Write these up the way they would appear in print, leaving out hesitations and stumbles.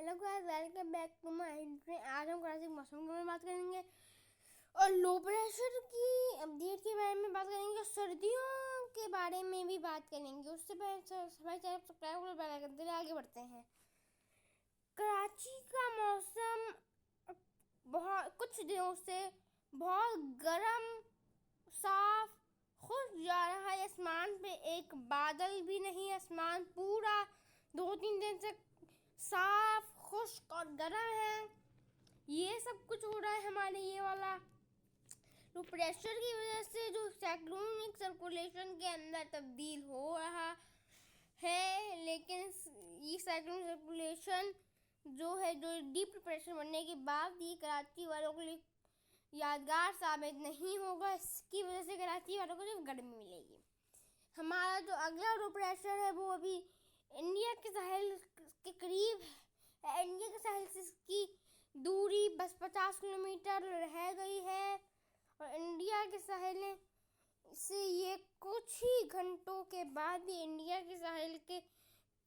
Hello guys, welcome back to my intro. आज हम कराची के मौसम के बारे में बात करेंगे और लो प्रेशर की अपडेट के बारे में बात करेंगे और सर्दियों के बारे में भी बात करेंगे। उससे पहले हमारे चैनल को सब्सक्राइब करो, बेल आइकन दबाओ। आगे बढ़ते हैं। कराची का मौसम बहुत कुछ दिनों से बहुत गर्म, साफ, खुश जा रहा है। आसमान पे एक बादल भी नहीं, आसमान पूरा 2-3 दिन से साफ, खुश्क और गर्म है। ये सब कुछ हो रहा है हमारे ये वाला लो प्रेशर की वजह से, जो साइक्लोनिक सर्कुलेशन के अंदर तब्दील हो रहा है। लेकिन ये साइक्लोनिक सर्कुलेशन जो है, जो डीप प्रेशर बनने के बाद ये कराची वालों के लिए यादगार साबित नहीं होगा। इसकी वजह से कराची वालों को सिर्फ गर्मी मिलेगी। हमारा जो अगला लो प्रेशर है वो अभी इंडिया के साहिल के करीब है। इंडिया के साहिल से इसकी दूरी बस 50 किलोमीटर रह गई है और इंडिया के साहिल से ये कुछ ही घंटों के बाद ही इंडिया के साहिल के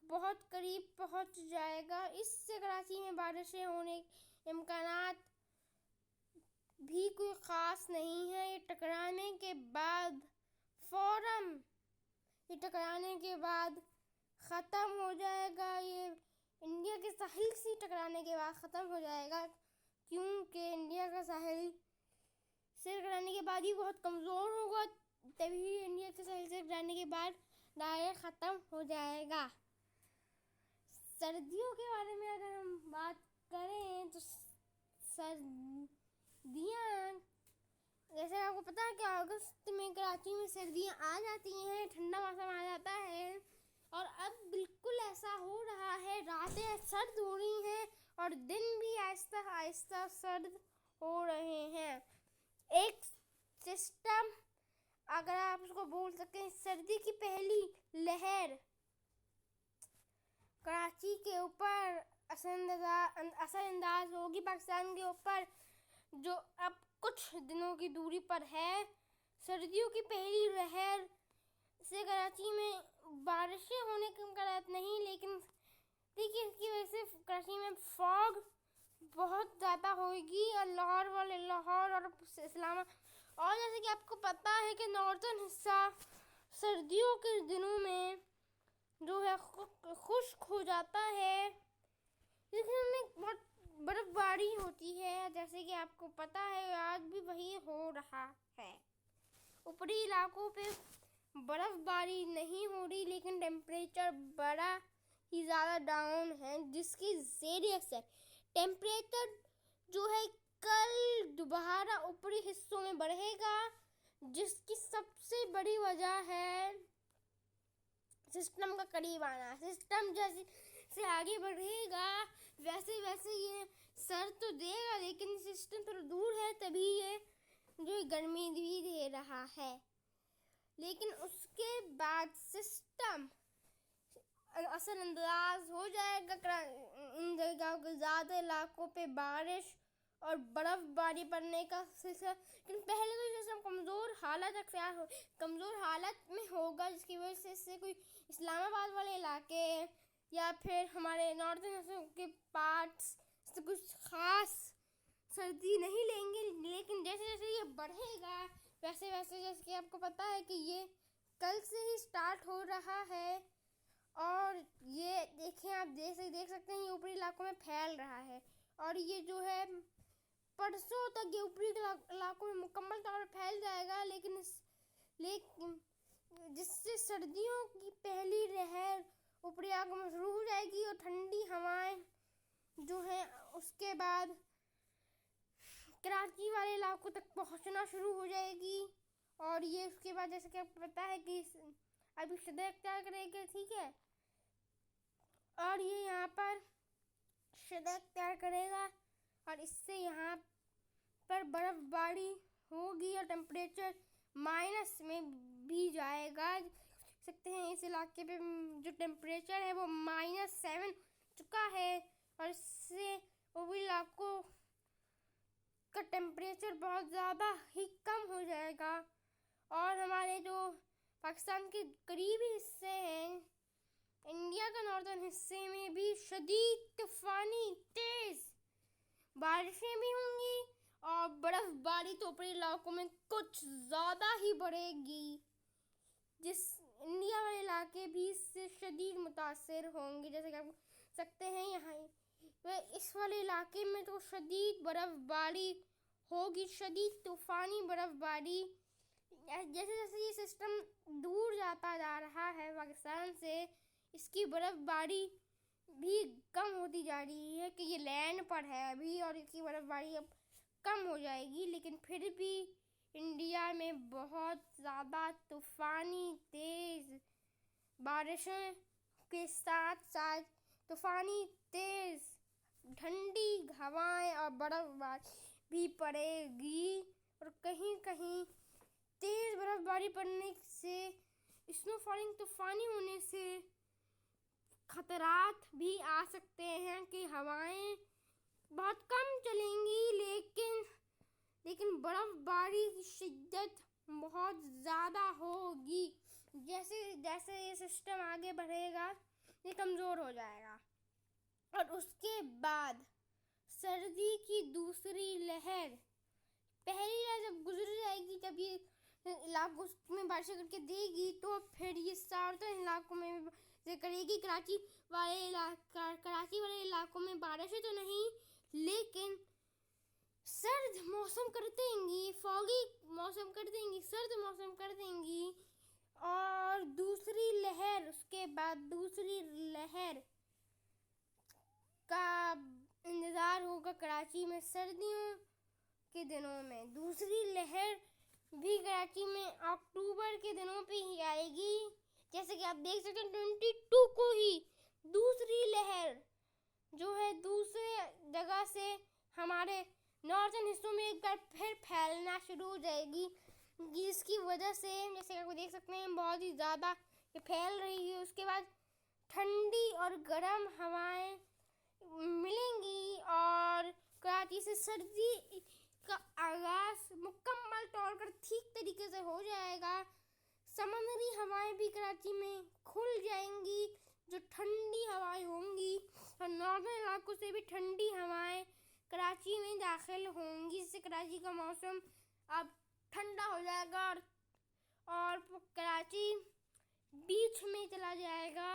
बहुत करीब पहुंच जाएगा। इससे कराची में बारिशें होने के इम्कानात भी कोई ख़ास नहीं है। ये टकराने के बाद फौरन ख़त्म हो जाएगा। ये इंडिया के साहिल से टकराने के बाद ख़त्म हो जाएगा, क्योंकि इंडिया का साहिल से टकराने के बाद ही बहुत कमज़ोर होगा, तभी इंडिया के साहिल से टकराने के बाद डायरेक्ट ख़त्म हो जाएगा। सर्दियों के बारे में अगर हम बात करें तो सर्दियाँ, जैसे आपको पता है कि अगस्त में कराची में सर्दियाँ आ जाती हैं, ठंडा मौसम आ जाता है और अब बिल्कुल ऐसा हो रहा है। रातें सर्द हो रही हैं और दिन भी आहिस्ता आहिस्ता सर्द हो रहे हैं। एक सिस्टम, अगर आप उसको बोल सकते हैं, सर्दी की पहली लहर कराची के ऊपर असरअंदाज होगी, पाकिस्तान के ऊपर जो अब कुछ दिनों की दूरी पर है। सर्दियों की पहली लहर से कराची में बारिशें होने के इम्कान नहीं, लेकिन देखिए इसकी वजह से कराची में फॉग बहुत ज़्यादा होगी और लाहौर और इस्लामाबाद। और जैसे कि आपको पता है कि नॉर्दर्न हिस्सा सर्दियों के दिनों में जो है खुश्क हो जाता है, लेकिन उनमें बहुत बर्फबारी होती है। जैसे कि आपको पता है आज भी वही हो रहा है। ऊपरी इलाकों पे बर्फबारी नहीं हो रही, लेकिन टेम्परेचर बड़ा ही ज़्यादा डाउन है, जिसकी ज़ेरे असर टेम्परेचर जो है कल दोबारा ऊपरी हिस्सों में बढ़ेगा, जिसकी सबसे बड़ी वजह है सिस्टम का करीब आना। सिस्टम जैसे से आगे बढ़ेगा वैसे वैसे ये सर तो देगा, लेकिन सिस्टम थोड़ा दूर है, तभी ये जो गर्मी भी दे रहा है। लेकिन उसके बाद सिस्टम असरअंदाज हो जाएगा। इन जगहों के ज़्यादा इलाकों पे बारिश और बर्फबारी पड़ने का सिलसिला, लेकिन पहले तो जैसे कमज़ोर हालत में होगा, जिसकी वजह से इससे कोई इस्लामाबाद वाले इलाके या फिर हमारे नॉर्दर्न के पार्ट्स से कुछ ख़ास सर्दी नहीं लेंगे। लेकिन जैसे जैसे ये बढ़ेगा वैसे वैसे, जैसे कि आपको पता है कि ये कल से ही स्टार्ट हो रहा है और ये देखें, आप देख सकते हैं ये ऊपरी इलाकों में फैल रहा है और ये जो है परसों तक ये ऊपरी इलाकों में मुकम्मल तौर पर फैल जाएगा। लेकिन जिससे सर्दियों की पहली लहर ऊपरी इलाकों में शुरू हो जाएगी और ठंडी हवाएं जो हैं उसके बाद कराची वाले इलाकों तक पहुंचना शुरू हो जाएगी। और ये उसके बाद जैसे कि आपको पता है कि अभी शिद्दत अख्तियार करेगा, ठीक है, और ये यहाँ पर शिद्दत अख्तियार करेगा और इससे यहाँ पर बर्फबारी होगी और टेम्परेचर माइनस में भी जाएगा। देख सकते हैं इस इलाके पे जो टेम्परेचर है वो -7 चुका है और इससे वो इलाकों का टेम्परेचर बहुत ज़्यादा ही कम हो जाएगा। और हमारे जो पाकिस्तान के करीबी हिस्से हैं, इंडिया के नॉर्दर्न हिस्से में भी शदीद तूफानी तेज बारिशें भी होंगी और बर्फबारी तो ऊपरी इलाकों में कुछ ज़्यादा ही बढ़ेगी, जिस इंडिया वाले इलाके भी इससे शदीद मुतासिर होंगे। जैसे कि आप सकते हैं यहाँ इस वाले इलाके में तो शदीद बर्फबारी होगी, शदीद तूफानी बर्फबारी। जैसे जैसे ये सिस्टम दूर जाता जा रहा है पाकिस्तान से, इसकी बर्फबारी भी कम होती जा रही है कि ये लैंड पर है अभी और इसकी बर्फबारी अब कम हो जाएगी, लेकिन फिर भी इंडिया में बहुत ज़्यादा तूफानी तेज़ बारिशों के साथ साथ तूफानी तेज़ ठंडी हवाएं और बर्फबारी भी पड़ेगी। और कहीं कहीं तेज़ बर्फबारी पड़ने से, स्नोफॉलिंग तूफानी होने से खतरात भी आ सकते हैं कि हवाएं बहुत कम चलेंगी, लेकिन बर्फबारी की शिद्दत बहुत ज़्यादा होगी। जैसे जैसे ये सिस्टम आगे बढ़ेगा ये कमज़ोर हो जाएगा और उसके बाद सर्दी की दूसरी लहर, पहली लहर जब गुजर जाएगी, जब ये इलाकों में बारिश करके देगी तो फिर ये साउथर्न इलाकों में से करेगी। कराची वाले इलाकों में बारिशें तो नहीं, लेकिन सर्द मौसम कर देंगी, फॉगी मौसम कर देंगी, सर्द मौसम कर देंगी। और दूसरी लहर, उसके बाद दूसरी लहर का इंतज़ार होगा कराची में सर्दियों के दिनों में। दूसरी लहर भी कराची में अक्टूबर के दिनों पे ही आएगी। जैसे कि आप देख सकते हैं 22 को ही दूसरी लहर जो है दूसरे जगह से हमारे नॉर्थन हिस्सों में एक बार फिर फैलना शुरू हो जाएगी, जिसकी वजह से जैसे आप देख सकते हैं बहुत ही ज़्यादा ये फैल रही है। उसके बाद ठंडी और गर्म हवाएं मिलेंगी और कराची से सर्दी का आगाज़ मुकम्मल तौर पर ठीक तरीके से हो जाएगा। समुद्री हवाएं भी कराची में खुल जाएंगी, जो ठंडी हवाएं होंगी, और नॉर्दर्न इलाकों से भी ठंडी हवाएं कराची में दाखिल होंगी, जिससे कराची का मौसम अब ठंडा हो जाएगा और कराची बीच में चला जाएगा।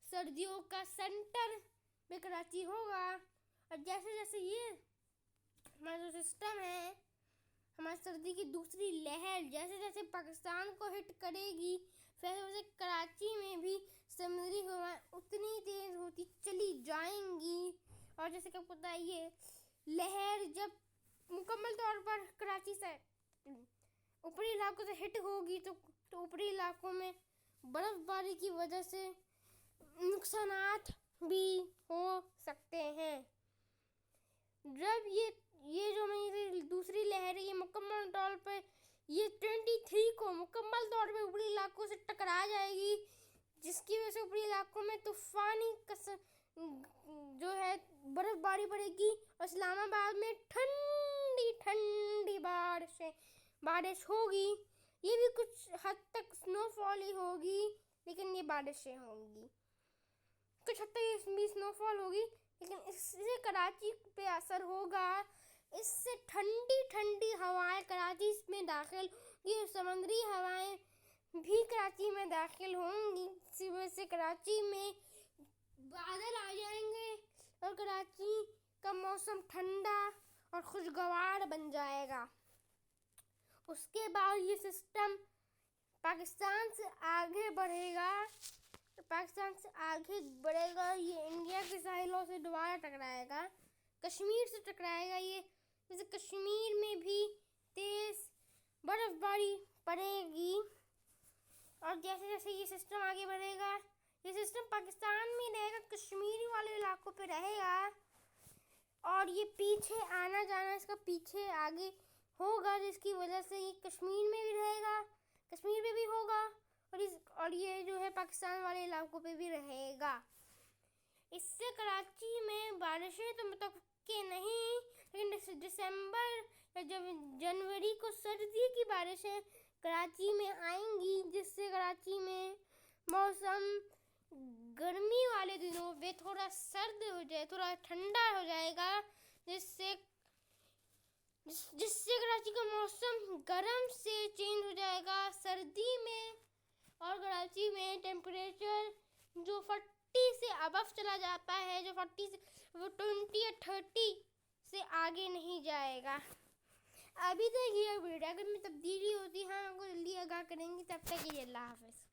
सर्दियों का सेंटर में कराची होगा। और जैसे जैसे ये हमारा जो सिस्टम है, हमारी सर्दी की दूसरी लहर जैसे जैसे पाकिस्तान को हिट करेगी, वैसे वैसे कराची में भी समुद्री हवाएं उतनी तेज़ होती चली जाएंगी। और जैसे कि आपको पता है ये लहर जब मुकम्मल तौर पर कराची से ऊपरी इलाकों से हिट होगी तो ऊपरी इलाकों में बर्फबारी की वजह से नुकसानात भी हो सकते हैं। जब ये जो मेरी दूसरी लहर है ये मुकम्मल तौर पर ये 23 को मुकम्मल तौर पर ऊपरी इलाकों से टकरा जाएगी, जिसकी वजह से ऊपरी इलाकों में तूफानी जो है बर्फबारी पड़ेगी और इस्लामाबाद में ठंडी ठंडी बारिश होगी। ये भी कुछ हद तक स्नोफॉल ही होगी, लेकिन ये बारिशें होंगी, कुछ हद तक इसमें स्नोफॉल होगी, लेकिन इससे कराची पे असर होगा। इससे ठंडी ठंडी हवाएं कराची में दाखिल होंगी, समुद्री हवाएं भी कराची में दाखिल होंगी, इसी वजह से कराची में बादल आ जाएंगे और कराची का मौसम ठंडा और खुशगवार बन जाएगा। उसके बाद ये सिस्टम पाकिस्तान से आगे बढ़ेगा, ये इंडिया के साहिलों से दोबारा टकराएगा, कश्मीर से टकराएगा। ये जैसे कश्मीर में भी तेज़ बर्फबारी पड़ेगी और जैसे जैसे ये सिस्टम आगे बढ़ेगा, ये सिस्टम पाकिस्तान में रहेगा, कश्मीरी वाले इलाकों पे रहेगा और ये पीछे आना जाना इसका पीछे आगे होगा, जिसकी वजह से ये कश्मीर में भी रहेगा, कश्मीर में भी होगा और ये जो है पाकिस्तान वाले इलाकों पे भी रहेगा। इससे कराची में बारिशें तो मुतवक्के नहीं, लेकिन दिसंबर या जनवरी को सर्दी की बारिशें कराची में आएंगी, जिससे कराची में मौसम गर्मी वाले दिनों में थोड़ा सर्द हो जाए, थोड़ा ठंडा हो जाएगा, जिससे जिससे कराची का मौसम गर्म से चेंज हो जाएगा सर्दी में। और कराची में टेम्परेचर जो 40 से अबव चला जाता है, जो 40 से वो 20 या 30 से आगे नहीं जाएगा। अभी तक ये वीडियो अगर में तब्दीली होती है हम आपको जल्दी आगाह करेंगे। तब तक ये अल्लाह हाफ़िज़।